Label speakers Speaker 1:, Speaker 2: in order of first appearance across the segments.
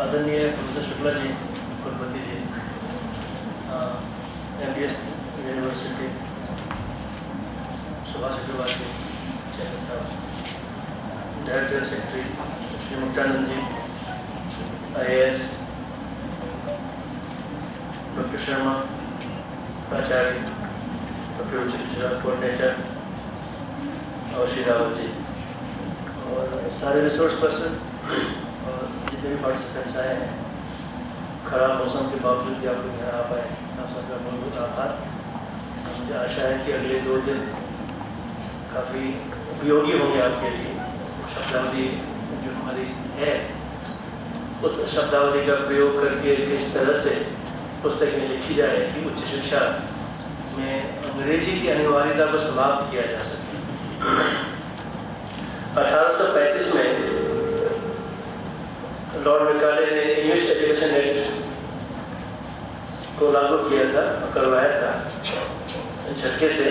Speaker 1: आदरणीय प्रोफेसर शुक्ला जी, कुलपति जी, MBS university, Subhash Agarwal जी, channel साहब, डायरेक्टर सेक्रेटरी श्री मुक्तानंद जी, IAS, डॉक्टर शर्मा, प्राचार्य, डॉक्टर उच्च शिक्षा कोऑर्डिनेटर और श्री रावत जी और सारे रिसोर्स पर्सन और जितने भी पार्टिसिपेंट्स आए हैं। खराब मौसम के बावजूद भी आप लोग यहाँ आ पाए, आप सबका बहुत बहुत आभार। मुझे आशा है कि अगले 2 दिन काफ़ी उपयोगी होंगे आपके लिए। शब्दावली जो हमारी है उस शब्दावली का प्रयोग करके किस तरह से पुस्तकें लिखी जाए कि उच्च शिक्षा में अंग्रेजी की अनिवार्यता को समाप्त किया जा सके। 1835 में लॉर्ड मेकाले ने इंग्लिश एजुकेशन एक्ट को लागू किया था और करवाया था झटके से।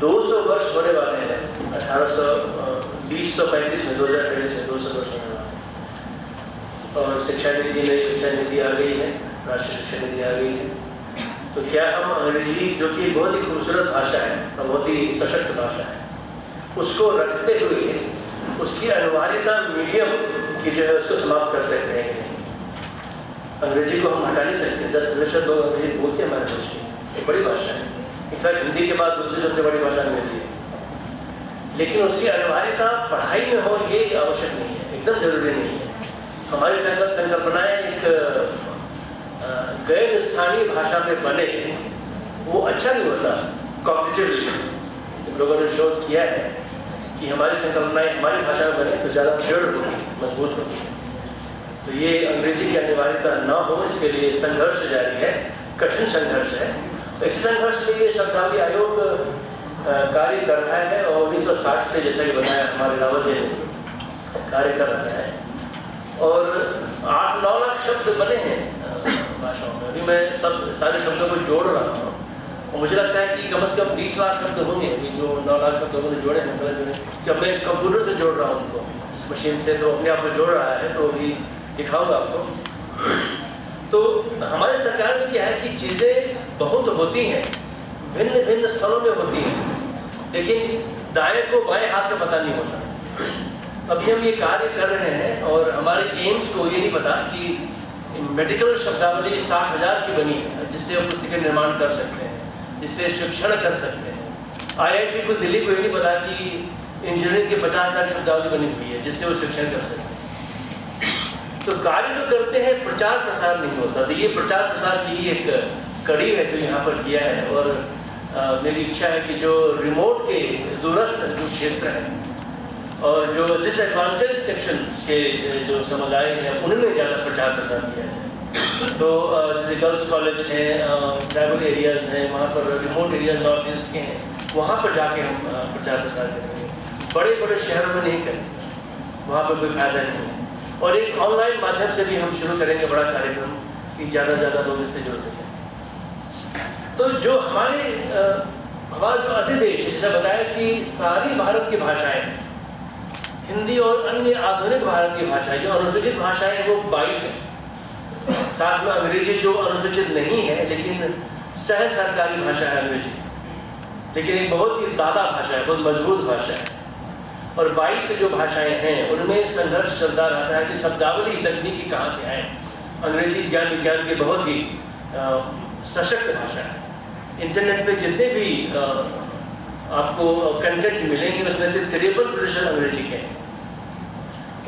Speaker 1: 200 वर्ष होने वाले हैं 2035 में, 2023 में 200 वर्ष होने वाले हैं। और शिक्षा नीति, नई शिक्षा नीति आ गई है, राष्ट्रीय शिक्षा नीति आ गई है। तो क्या हम अंग्रेजी, जो कि बहुत ही खूबसूरत भाषा है और बहुत ही सशक्त भाषा है, उसको रखते हुए उसकी अनिवार्यता मीडियम की जो है उसको समाप्त कर सकते हैं? अंग्रेजी को हम हटा नहीं सकते। 10% लोग अंग्रेजी बोलते हैं हमारे देश में, एक बड़ी भाषा है। इनफैक्ट हिंदी के बाद दूसरी सबसे बड़ी भाषा अंग्रेजी है। लेकिन उसकी अनिवार्यता पढ़ाई में हो ये आवश्यक नहीं है, एकदम जरूरी नहीं है। हमारी संकल्पनाएं एक गैर स्थानीय भाषा पे बने, वो अच्छा नहीं होता। कॉम्पिटिटिवली जब लोगों ने शोध किया है कि हमारी संकल्पनाएं हमारी भाषा में बने तो ज़्यादा दृढ़ होगी, मजबूत होगी। तो ये अंग्रेजी की अनिवार्यता न हो, इसके लिए संघर्ष जारी है, कठिन संघर्ष है। तो इस संघर्ष के लिए शब्दावली आयोग कार्य कर रहा है और 1960 से, जैसा कि बताया हमारे रावत जी ने, कार्य कर रहा है। और 8-9 लाख शब्द बने हैं भाषाओं में। अभी मैं सारे शब्दों को जोड़ रहा हूँ और मुझे लगता है कि कम से कम 20 लाख शब्द होंगे जो 9 लाख शब्दों को जोड़े हैं। कि अब मैं कंप्यूटर से जोड़ रहा हूँ उनको, मशीन से, तो अपने आप में जोड़ रहा है, तो अभी दिखाऊंगा आपको। तो हमारी सरकार में क्या है कि चीज़ें बहुत होती हैं, भिन्न भिन्न स्थलों में होती हैं, लेकिन दाएं को बाएं हाथ का पता नहीं होता। अभी हम ये कार्य कर रहे हैं और हमारे एम्स को ये नहीं पता कि मेडिकल शब्दावली 60,000 की बनी है, जिससे हम पुस्तकें निर्माण कर सकते हैं, जिससे शिक्षण कर सकते हैं। IIT को, दिल्ली को ये नहीं पता कि इंजीनियरिंग की 50,000 शब्दावली बनी हुई है, जिससे वो शिक्षण कर सकते हैं। तो कार्य जो करते हैं, प्रचार प्रसार नहीं होता। तो ये प्रचार प्रसार की ही एक कड़ी है जो यहाँ पर किया है। और मेरी इच्छा है कि जो रिमोट के दूरस्थ जो क्षेत्र हैं और जो डिसएडवांटेज सेक्शंस के जो समुदाय हैं, उनमें ज़्यादा प्रचार प्रसार किया जाए। तो जैसे गर्ल्स कॉलेज हैं, ट्राइबल एरियाज़ हैं, वहाँ पर रिमोट एरियाज नॉर्थ ईस्ट के हैं, वहाँ पर जाके हम प्रचार प्रसार करेंगे। बड़े बड़े शहरों में नहीं करें, वहाँ पर कोई फायदा नहीं है। और एक ऑनलाइन माध्यम से भी हम शुरू करेंगे बड़ा कार्यक्रम कि ज़्यादा से ज़्यादा लोग इससे जुड़ सकें। तो जो हमारा जो अधिदेश है, जैसा बताया कि सारी भारत की भाषाएँ, हिंदी और अन्य आधुनिक भारत की भाषाएं, जो अनुसूचित भाषाएं वो 22 हैं। साथ में अंग्रेजी जो अनुसूचित नहीं है लेकिन सह सरकारी भाषा है अंग्रेजी, लेकिन एक बहुत ही दादा भाषा है, बहुत मजबूत भाषा है। और 22 जो भाषाएं हैं उनमें संघर्ष चलता रहता है कि शब्दावली तकनीकी कहाँ से आए। अंग्रेजी ज्ञान विज्ञान की बहुत ही सशक्त भाषा है। इंटरनेट पे जितने भी आपको कंटेंट मिलेंगे उसमें से 53% अंग्रेजी के हैं।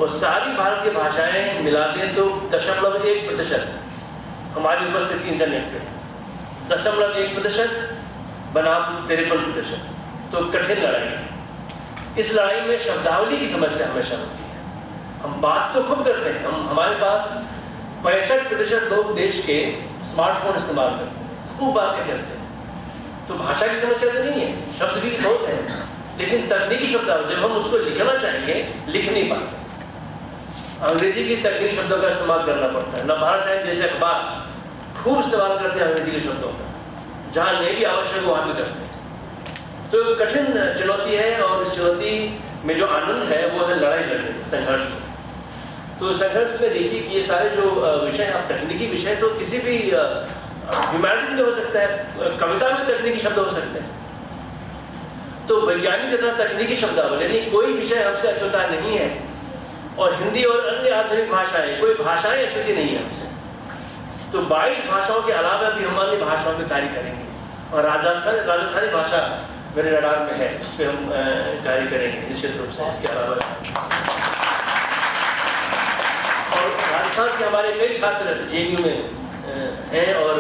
Speaker 1: और सारी भारत की भाषाएं मिला दें तो 0.1% हमारी उपस्थिति इंटरनेट पे, 0.1% बनाम 53%। तो कठिन लड़ाई है। इस लड़ाई में शब्दावली की समस्या हमेशा होती है। हम बात तो खूब करते हैं, हमारे पास 65% लोग देश के स्मार्टफोन इस्तेमाल करते हैं, खूब बातें करते हैं। तो भाषा की समस्या तो नहीं है, शब्द भी बहुत है, लेकिन तकनीकी शब्दावली जब हम उसको लिखना चाहेंगे लिख नहीं पाते। अंग्रेजी की तकनीकी शब्दों का इस्तेमाल करना पड़ता है। नवभारत टाइम जैसे अखबार खूब इस्तेमाल करते हैं अंग्रेजी के शब्दों का, जहाँ नहीं भी आवश्यक हो वहाँ भी करते हैं। तो कठिन चुनौती है और इस चुनौती में जो आनंद है वो है लड़ाई लड़ने, संघर्ष में। तो संघर्ष में देखिए कि ये सारे जो विषय, अब तकनीकी विषय तो किसी भी ह्यूमैनिटी में हो सकता है, कविता में तकनीकी शब्द हो सकते हैं, तो वैज्ञानिक तथा तकनीकी शब्दावली यानी कोई विषय हमसे अछूता नहीं है। और हिंदी और अन्य आधुनिक भाषाएं, कोई भाषाएं अछूती नहीं है हमसे। तो 22 भाषाओं के अलावा भी हम अन्य भाषाओं में कार्य करेंगे, और राजस्थानी भाषा मेरे रडार में है, उस पर हम कार्य करेंगे निश्चित रूप से। इसके अलावा और राजस्थान से हमारे कई छात्र JNU में हैं और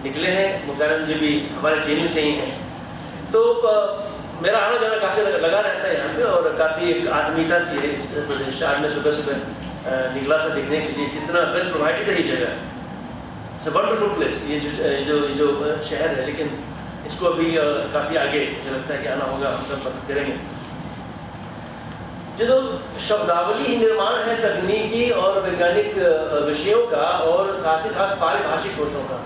Speaker 1: निकले हैं, मुकानंद जी भी हमारे JNU से ही हैं। तो मेरा आना जाना काफ़ी लगा रहता है यहाँ पे, और काफ़ी एक आत्मीयता सी है इस प्रदेश। आज मैं सुबह सुबह निकला था देखने के लिए कितना वेल प्रोवाइडेड है ये जगह। इट्स अ वंडरफुल प्लेस, ये जो शहर है, लेकिन इसको अभी काफ़ी आगे मुझे लगता है कि आना होगा, हम सब मदद करेंगे। जो शब्दावली ही निर्माण है तकनीकी और वैज्ञानिक विषयों का, और साथ ही साथ पारिभाषिक कोशों का।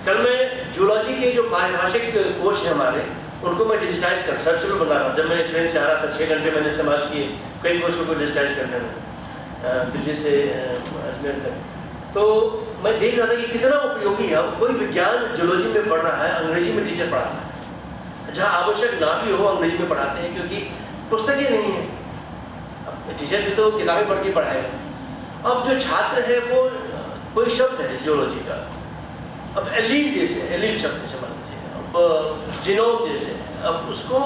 Speaker 1: कल मैं जूलॉजी के जो पारिभाषिक कोश हैं हमारे, उनको मैं डिजिटाइज कर सर्चेबल बना रहा। जब मैं ट्रेन से आ रहा था 6 घंटे मैंने इस्तेमाल किए कई कोशों को डिजिटाइज करने में, दिल्ली से अजमेर तक। तो मैं देख रहा था कि कितना उपयोगी है। कोई विज्ञान जूलॉजी में पढ़ रहा है, अंग्रेजी में टीचर पढ़ाता है, जहाँ आवश्यक ना भी हो अंग्रेजी में पढ़ाते हैं, क्योंकि पुस्तकें नहीं है। अब टीचर भी तो किताबें पढ़ के पढ़ाएगा। अब जो छात्र है वो कोई शब्द है जूलॉजी का, अब एलील जैसे, एलील शब्द जैसे मान लीजिए, अब जीनोम जैसे, अब उसको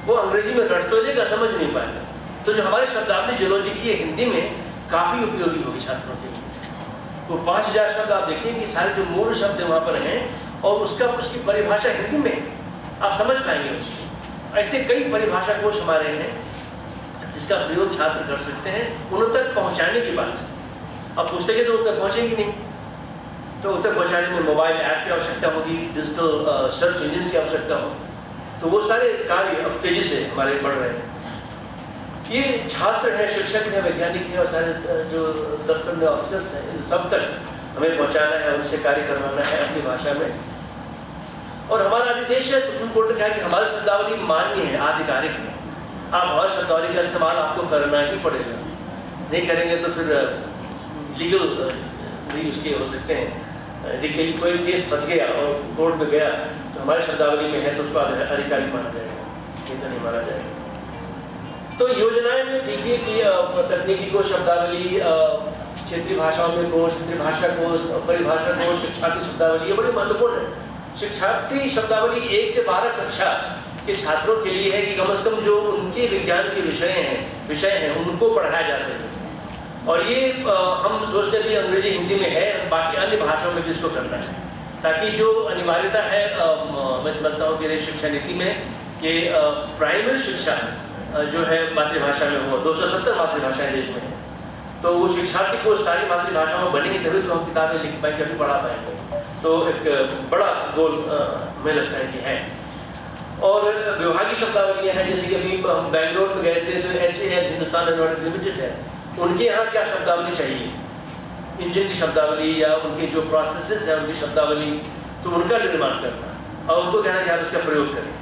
Speaker 1: वो अंग्रेजी में रट तो लेगा, समझ नहीं पाएगा। तो जो हमारे शब्दावली जूलॉजी की है हिंदी में काफ़ी उपयोगी होगी छात्रों के लिए। तो 5000 शब्द आप देखिए कि सारे जो मूल शब्द वहाँ पर हैं, और उसकी परिभाषा हिंदी में आप समझ पाएंगे उसको। ऐसे कई परिभाषा कोश हमारे हैं जिसका प्रयोग छात्र कर सकते हैं। उन तक पहुँचाने की बात है। अब पुस्तकें तो उन तक पहुँचेंगी नहीं, तो उन तक पहुँचाने में मोबाइल ऐप की आवश्यकता होगी, डिजिटल सर्च इंजन की आवश्यकता होगी। तो वो सारे कार्य अब तेज़ी से हमारे बढ़ रहे हैं। ये छात्र हैं, शिक्षक हैं, वैज्ञानिक हैं, और सारे जो दफ्तर में ऑफिसर्स हैं, इन सब तक हमें पहुंचाना है, उनसे कार्य करवाना है अपनी भाषा में। और हमारा आदेश है, सुप्रीम कोर्ट ने कहा कि हमारी शब्दावली मान्य है, आधिकारिक है। आप हमारी शब्दावली का इस्तेमाल आपको करना ही पड़ेगा, नहीं करेंगे तो फिर लीगल भी उसके हो सकते हैं। यदि कोई केस फंस गया और कोर्ट में गया तो हमारी शब्दावली में है तो उसको आधिकारिक माना जाएगा, नहीं तो नहीं माना जाएगा। तो योजनाएं में देखिए कि तकनीकी कोश, शब्दावली, क्षेत्रीय भाषाओं में कोश, त्रिभाषा कोश, परिभाषा कोश, शिक्षार्थी शब्दावली, ये बड़ी महत्वपूर्ण है। शिक्षार्थी शब्दावली 1 से 12 कक्षा के छात्रों के लिए है कि कम से कम जो उनके विज्ञान के विषय हैं उनको पढ़ाया जा सके। और ये हम सोचते हैं कि अंग्रेजी हिंदी में है, बाकी अन्य भाषाओं में भी इसको करना है, ताकि जो अनिवार्यता है मैं समझता हूँ कि शिक्षा नीति में कि प्राइमरी शिक्षा जो है मातृभाषा में हो। 270 मातृभाषाएं देश में है, तो वो शिक्षार्थी को सारी मातृभाषाओं में बनेंगी तभी तो हम किताबें लिख पाएंगे, कभी पढ़ा पाएंगे। तो एक बड़ा गोल हमें लगता है कि है। और विभागीय शब्दावलियाँ हैं, जैसे कि अभी हम बेंगलोर में गए थे तो HAL हिंदुस्तान एरोनॉटिक्स लिमिटेड है, उनके यहाँ क्या शब्दावली चाहिए, इंजन की शब्दावली या उनके जो प्रोसेसेस हैं उनकी शब्दावली, तो उनका निर्माण करना और उनको कहना कि आप इसका प्रयोग करें।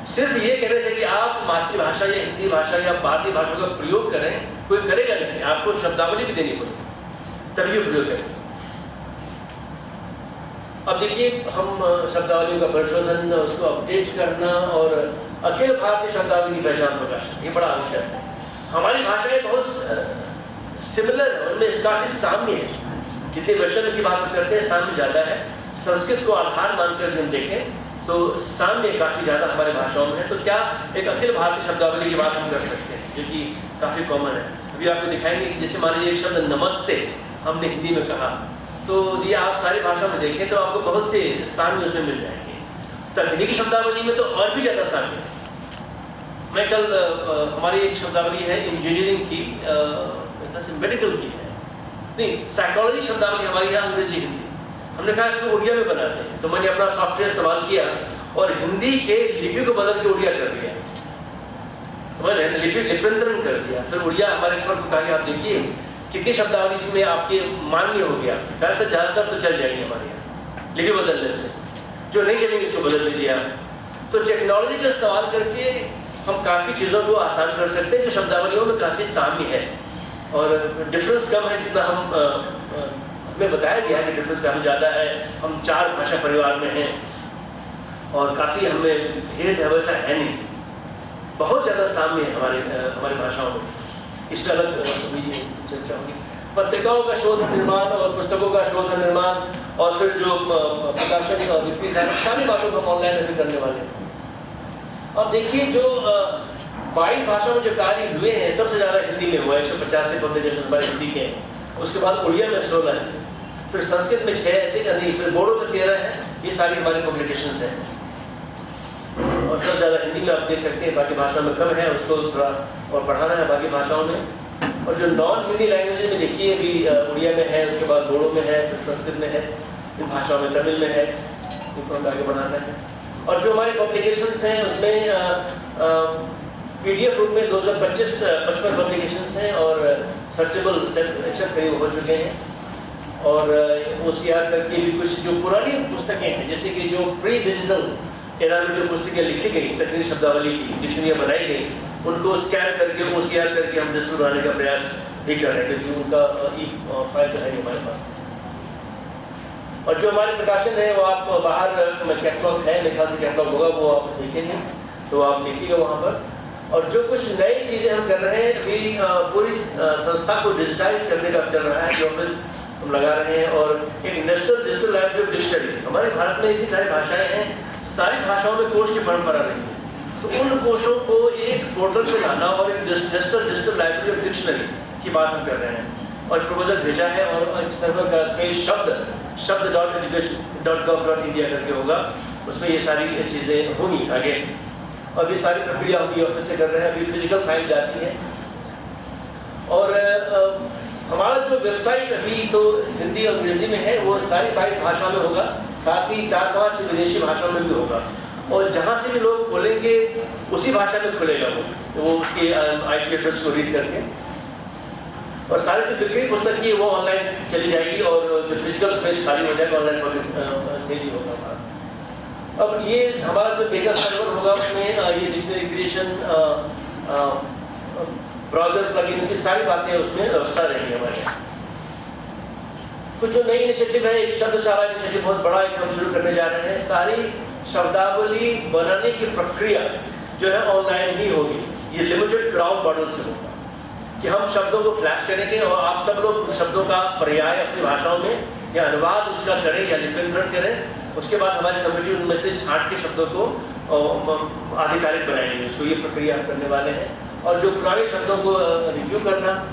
Speaker 1: सिर्फ ये कहने से कि आप मातृभाषा या हिंदी भाषा या भारतीय भाषा का प्रयोग करें, कोई करेगा नहीं। आपको शब्दावली भी देनी पड़ेगी, तभी वो प्रयोग करें। अब देखिए हम शब्दावलियों का परिशोधन, उसको अपडेट करना और अखिल भारतीय शब्दावली की पहचान प्रकाशन, ये बड़ा आवश्यक है। हमारी भाषाएं बहुत सिमिलर है, उनमें काफ़ी साम्य है। जितने वर्षन की बात करते हैं साम्य ज़्यादा है। संस्कृत को आधार मानकर हम देखें तो साम्य काफ़ी ज़्यादा हमारी भाषाओं में है। तो क्या एक अखिल भारतीय शब्दावली की बात हम कर सकते हैं, जो कि काफ़ी कॉमन है। अभी आपको दिखाएंगे कि जैसे मान लीजिए एक शब्द नमस्ते हमने हिंदी में कहा, तो ये आप सारी भाषा में देखें तो आपको बहुत से साम्य उसमें मिल जाएंगे। तकनीकी शब्दावली में तो और भी ज़्यादा साम्य है। मैं कल हमारी एक शब्दावली है इंजीनियरिंग की, मेडिकल की है, नहीं साइकोलॉजी शब्दावली हमारी है अंग्रेजी हिंदी। हमने कहा इसको उड़िया में बनाते हैं, तो मैंने अपना सॉफ्टवेयर इस्तेमाल किया और हिंदी के लिपि को बदल के उड़िया कर दिया, समझ रहे हैं, लिप्यंतरण कर दिया। फिर उड़िया हमारे एक्सपर्ट को कहा कि आप देखिए कितनी शब्दावली इसमें आपके मान्य हो गया, वैसे ज़्यादातर तो चल जाएंगे हमारे यहाँ लिपि बदलने से, जो नहीं चलेंगे इसको बदल दीजिए आप। तो टेक्नोलॉजी का इस्तेमाल करके हम काफ़ी चीज़ों को आसान कर सकते हैं जो शब्दावलियों में काफ़ी साम्य है। और डिफरेंस कम है जितना हम हमें बताया गया कि डिफरेंस काफ़ी ज़्यादा है। हम 4 भाषा परिवार में हैं और काफ़ी हमें भेद है वैसा है नहीं, बहुत ज़्यादा साम्य है हमारी भाषाओं में। इस पर अलग चर्चा होगी। पत्रिकाओं का शोध निर्माण और पुस्तकों का शोध निर्माण और फिर जो प्रकाशन और बिक्री सारी बातों को हम ऑनलाइन अभी करने वाले हैं। अब देखिए जो 22 भाषाओं में जो कार्य हुए हैं सबसे ज़्यादा हिंदी में हुआ, 150 से पब्लिकेशन हमारे हिंदी के हैं। उसके बाद उड़िया में 16 है, फिर संस्कृत में 6 ऐसे नहीं, फिर बोडो में 13 है। ये सारी हमारी पब्लिकेशंस हैं और सबसे ज़्यादा हिंदी में आप देख सकते हैं, बाकी भाषाओं में कम है, उसको थोड़ा और बढ़ाना है बाकी भाषाओं में। और जो नॉन हिंदी लैंग्वेज में देखिए अभी उड़िया में है, उसके बाद बोडो में है, फिर संस्कृत में है, इन भाषाओं में तमिल में है, उनको हम आगे बढ़ाना है। और जो हमारे पब्लिकेशंस हैं उसमें PDF रूप में 255 पब्लिकेशंस हैं और सर्चेबल एक्सेप्ट करीब हो चुके हैं। और OCR करके भी कुछ जो पुरानी पुस्तकें हैं, जैसे कि जो प्री डिजिटल एरा में जो पुस्तकें लिखी गई, तकनीकी शब्दावली की डिक्शनरियाँ बनाई गई, उनको स्कैन करके OCR करके हम डिजिटल बनाने का प्रयास भी कर रहे हैं, क्योंकि उनका फाइल है हमारे पास। और जो हमारे प्रकाशन है वो आप बाहर कैटलॉग है, मेरे से कैटलॉग होगा, वो आप देखेंगे तो आप देखिएगा वहाँ पर। और जो कुछ नई चीज़ें हम कर रहे हैं अभी, पूरी संस्था को डिजिटाइज करने का चल रहा है, जो ऑफिस हम लगा रहे हैं। और एक नेशनल डिजिटल लाइब्रेरी डिक्शनरी, हमारे भारत में इतनी सारी भाषाएं हैं, सारी भाषाओं में कोश की परंपरा नहीं है, तो उन कोशों को एक पोर्टल पे लाना और एक national digital library of dictionary की बात हम कर रहे हैं। और प्रपोजल भेजा है और एक सर्वर का स्पेस शब्द.education.gov.india करके होगा, उसमें ये सारी चीज़ें होंगी आगे। और ये सारी प्रक्रिया होगी, ऑफिस से कर रहे हैं, अभी फिजिकल फाइल जाती है। और हमारा जो वेबसाइट अभी तो हिंदी और अंग्रेजी में है, वो सारी 22 भाषाओं में होगा, साथ ही 4-5 विदेशी भाषाओं में भी होगा। और जहाँ से भी लोग खोलेंगे उसी भाषा में खुलेगा वो उसकी IP एड्रेस को रीड करके। और सारी जो बिक्री पुस्तक की वो ऑनलाइन चली जाएगी और जो फिजिकल स्पेस खाली हो जाएगा ऑनलाइन सेल ही होगा हमारा। अब ये हमारा जो बेटा सर्वर होगा उसमें ये डिक्शनरी क्रिएशन, ब्राउजर प्लगइन्स, ये सारी बातें उसमें व्यवस्था रहेगी हमारे। कुछ जो नई इनिशिएटिव है, एक शब्दशाला इनिशिएटिव बहुत बड़ा एक हम शुरू करने जा रहे हैं। सारी शब्दावली बनाने की प्रक्रिया जो है ऑनलाइन ही होगी। ये लिमिटेड क्राउड मॉडल से होगा कि हम शब्दों को फ्लैश करेंगे और आप सब लोग शब्दों का पर्याय अपनी भाषाओं में या अनुवाद उसका करें या लिप्यंतरण करें। उसके बाद हमारी कमेटी उनमें से छांट के शब्दों को आधिकारिक बनाएंगे, उसको ये प्रक्रिया हम करने वाले हैं। और जो पुराने शब्दों को रिव्यू करना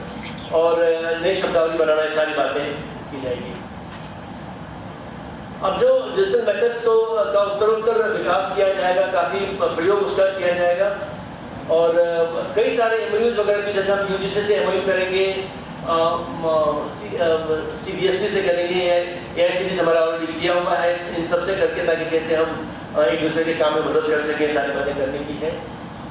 Speaker 1: और नई शब्दावली बनाना, ये सारी बातें की जाएगी। अब जो डिजिटल मेथड्स का उत्तरोत्तर विकास किया जाएगा, काफ़ी प्रयोग उसका किया जाएगा। और कई सारे MOUs वगैरह भी, जैसे हम UGC से MOU करेंगे, CBSE से करेंगे, AICTE से हमारा ऑलरेडी किया हुआ है, इन सब से करके ताकि कैसे हम एक दूसरे के काम में मदद कर सकें, सारी बातें करने की है।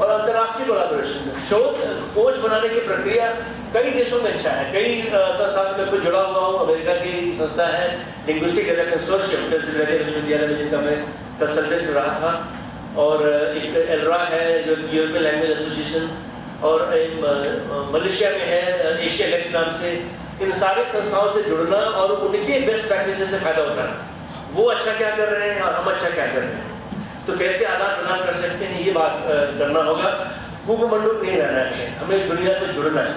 Speaker 1: और अंतर्राष्ट्रीय कोलैबोरेशन, शोध कोश बनाने की प्रक्रिया कई देशों में अच्छा है। कई संस्था से मैं कुछ जुड़ा हुआ हूँ, अमेरिका की संस्था है लिंग्विस्टिक एरिया कंसोर्शियम, पेंसिल्वेनिया विश्वविद्यालय में, जिनका मैं कंसल्टेंट रहा था। और एक एलरा है जो यूरोपियन लैंग्वेज एसोसिएशन, और मलेशिया में है एशिया लेक्स नाम से। इन सारी संस्थाओं से जुड़ना और उनके बेस्ट प्रैक्टिसेस से फायदा उठाना, वो अच्छा क्या कर रहे हैं और हम अच्छा क्या कर रहे हैं, तो कैसे आदान प्रदान कर सकते हैं, ये बात करना होगा। गूगल नहीं रहना है, हमें दुनिया से जुड़ना है।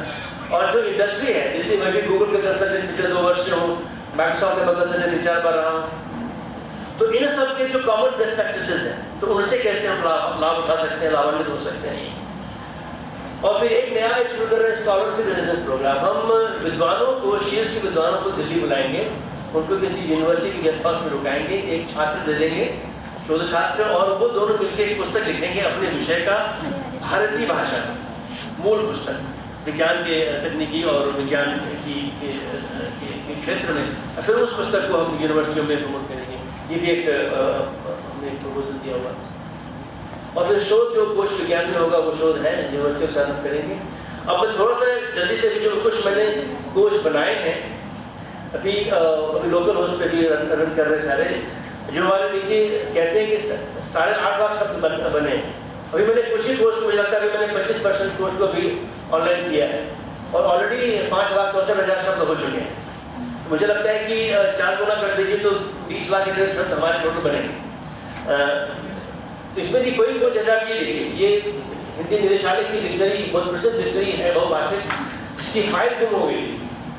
Speaker 1: और जो इंडस्ट्री है, जैसे मैं भी गूगल के कंसल्टेंट पिछले 2 वर्ष से हूँ, माइक्रोसॉफ्ट के कंसल्टेंट 4 बार रहा हूँ, तो इन सब के जो कॉमन बेस्ट प्रैक्टिसेस हैं, तो उनसे कैसे हम लाभ उठा सकते हैं, लाभान्वित हो सकते हैं। और फिर एक नया शुरू कर रहे हैं स्कॉलरशिप रेजिडेंस प्रोग्राम। हम विद्वानों को, शीर्ष के विद्वानों को दिल्ली बुलाएंगे, उनको किसी यूनिवर्सिटी के गेस्ट हाउस में रुकाएंगे, एक छात्र दे देंगे, शोध छात्र, और वो दोनों मिलकर एक पुस्तक लिखेंगे अपने विषय का, भारतीय भाषा मूल पुस्तक, विज्ञान के तकनीकी और विज्ञान के क्षेत्र में। फिर उस पुस्तक को हम यूनिवर्सिटियों में प्रमोट करेंगे। ये भी एक हमने प्रपोजल दिया हुआ। और फिर शोध जो कोश विज्ञान में होगा, वो शोध है यूनिवर्सिटी के साथ करेंगे। अब मैं थोड़ा सा जल्दी से भी जो कुछ मैंने कोश बनाए हैं, अभी लोकल होस्ट पे भी रन कर रहे सारे, जो हमारे देखिए कहते हैं कि 8.5 लाख शब्द बने हैं। अभी मैंने कुछ ही कोर्स को, मुझे लगता है अभी मैंने 25% कोर्स को भी ऑनलाइन किया है। और ऑलरेडी 5,64,000 शब्द हो चुके हैं। तो मुझे लगता है कि 4 गुना कर दीजिए तो 20 लाख के करीब शब्द हमारे टोटल बनेंगे। तो इसमें भी कोई जैसे आप ये देखिए, ये हिंदी निदेशालय की डिक्शनरी बहुत प्रसिद्ध डिक्शनरी है बहुभाषिक, जिसकी फाइल गुम हो गई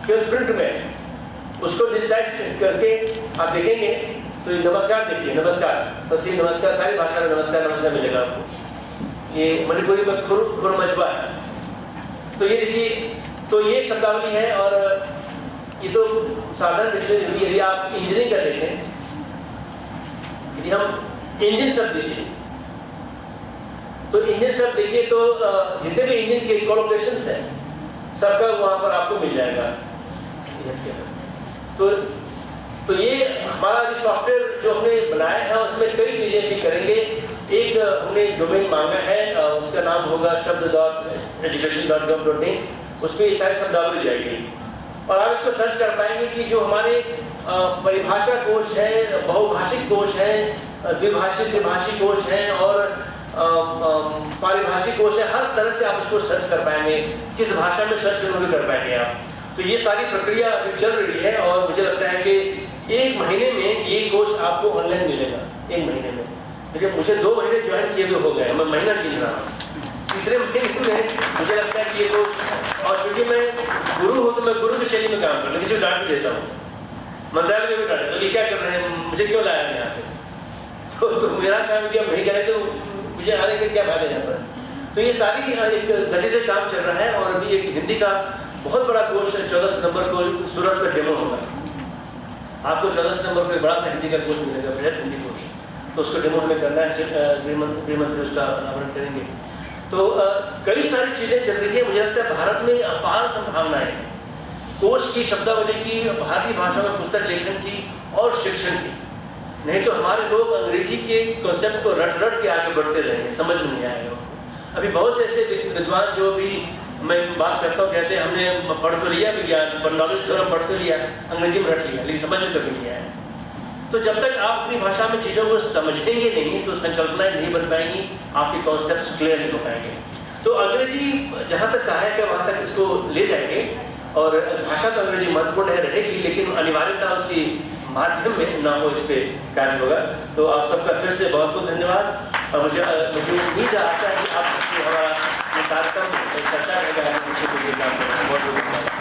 Speaker 1: केवल प्रिंट में। उसको डिजिटाइज करके आप देखेंगे तो नमस्कार देखिए, नमस्कार, तस्वीर नमस्कार, सारी भाषा में नमस्कार नमस्कार मिलेगा आपको। ये मणिपुरी में खुरमजबा है। तो ये देखिए, तो ये शब्दावली है। और ये तो साधारण डिक्शनरी हुई। यदि आप इंजीनियरिंग का देखें, यदि हम इंडियन शब्द देखिए तो इंडियन शब्द देखिए तो जितने भी इंडियन के कोलोकेशंस हैं सबका वहां पर आपको मिल जाएगा। तो ये हमारा जो सॉफ्टवेयर जो हमने बनाया है उसमें कई चीजें भी करेंगे। एक हमने डोमेन मांगा है, उसका नाम होगा शब्द.education.gov.in। उस पर ये सारी शब्दावली जाएगी और आप इसको सर्च कर पाएंगे कि जो हमारे परिभाषा कोश है, बहुभाषिक कोश है, द्विभाषिक त्रिभाषी कोश है और पारिभाषिक कोश है। हर तरह से आप इसको सर्च कर पाएंगे, किस भाषा में सर्च करोगे कर पाएंगे आप। तो ये सारी प्रक्रिया अभी चल रही है और मुझे लगता है कि 1 महीने में ये कोर्स आपको ऑनलाइन मिलेगा। 1 महीने में, लेकिन मुझे 2 महीने ज्वाइन किए हुए हो गए, मैं महीना गिन रहा हूँ। तीसरे महीने में मुझे लगता है कि ये कोर्स, और क्योंकि मैं गुरु हूँ तो मैं गुरु की शैली में काम करता हूँ, किसी को डांट भी देता हूँ, मंत्रालय में भी डांटे तो ये क्या कर रहे हैं, मुझे क्यों लाया यहाँ पे। तो मेरा काम यदि आप नहीं करें तो मुझे आने के क्या फायदा यहाँ पर। तो ये सारी एक गति से काम चल रहा है। और अभी एक हिंदी का बहुत बड़ा कोर्स 14 सितंबर को सूरत में डेमो होगा। आपको 14 सितंबर को एक बड़ा सा हिंदी का कोर्स मिलेगा, बृहद हिंदी कोर्स। तो उसको डेमो हमें करना है, गृह मंत्री उसका अनावरण करेंगे। तो कई सारी चीजें चल रही है। मुझे लगता है भारत में अपार संभावनाएं हैं कोश की, शब्दावली की, भारतीय भाषा में पुस्तक लेखन की और शिक्षण की। नहीं तो हमारे लोग अंग्रेजी के कॉन्सेप्ट को रट के आगे बढ़ते रहेंगे, समझ में नहीं आएगा। अभी बहुत से ऐसे विद्वान जो भी मैं बात करता हूँ कहते हैं हमने पढ़ तो लिया विज्ञान पर, नॉलेज थोड़ा पढ़ तो लिया, अंग्रेजी में रट लिया, लेकिन समझ में कभी नहीं आया। तो जब तक आप अपनी भाषा में चीज़ों को समझेंगे नहीं तो संकल्पनाएं नहीं बन पाएंगी, आपके कॉन्सेप्ट क्लियर नहीं हो पाएंगे। तो अंग्रेजी जहाँ तक सहायक है वहाँ तक इसको ले जाएंगे। और भाषा तो अंग्रेजी महत्वपूर्ण है रहेगी, लेकिन अनिवार्यता उसकी माध्यम में ना हो, इस पर कार्य होगा। तो आप सबका फिर से बहुत बहुत धन्यवाद। और मुझे उम्मीद है, आशा है कि आप हमारा कार्यक्रम चर्चा रहेगा।